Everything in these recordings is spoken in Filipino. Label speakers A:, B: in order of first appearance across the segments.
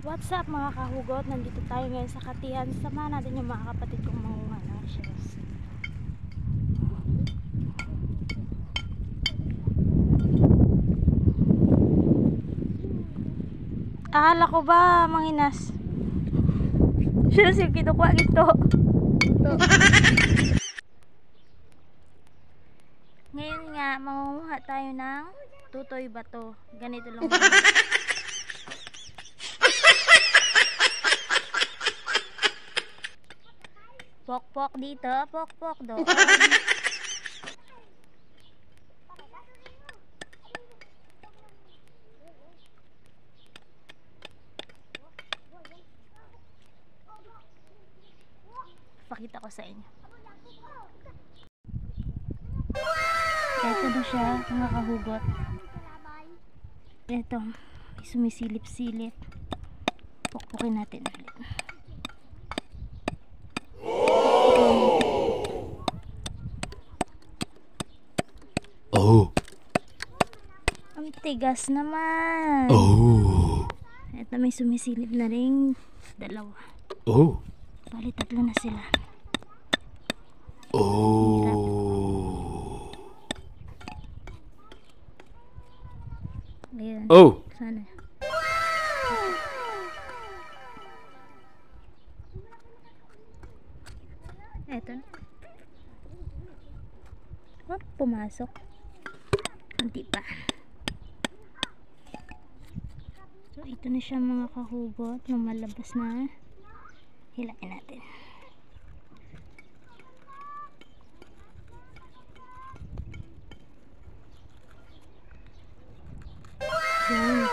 A: What's up mga kahugot? Nandito tayo ngayon sa Katihan. Samahan natin yung mga kapatid kong mangunga ng shells. Akala ko ba manginas? Shells yung kinukuha dito. Ngayon nga, mangunguha tayo ng tutoy bato. Ganito lang. Pok-pok dito, pok-pok doon. Pakita ko sa inyo. Ito na siya, mga kahugot. Ito, sumisilip-silip. Pokpokin natin ulit.
B: Oh.
A: Ang tigas naman.
B: Oh.
A: Ito may sumisilip na ring dalawa.
B: Oh.
A: Bali tatlo na sila.
B: Oh.
A: Ayan.
B: Oh.
A: Sana. Eto na. Oh, pumasok. Hindi pa. So ito na siya mga kahugot. Lumalabas na. Hilain natin. Yan.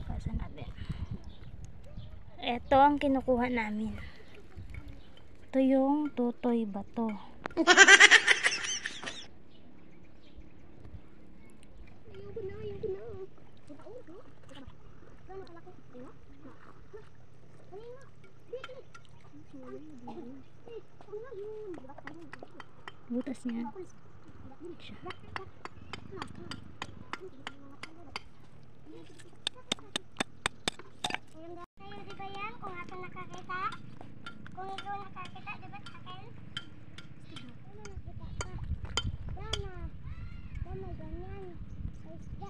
A: Pasa natin. Ito ang kinukuha namin. Ito yung tutoy bato. Butas niya.
C: Di ba yan? Kung ako nakakita? Kung ikaw nakakita, di ba sa akin? Ano nakita ka? Yan na. Yan na, ganyan. Sa isda.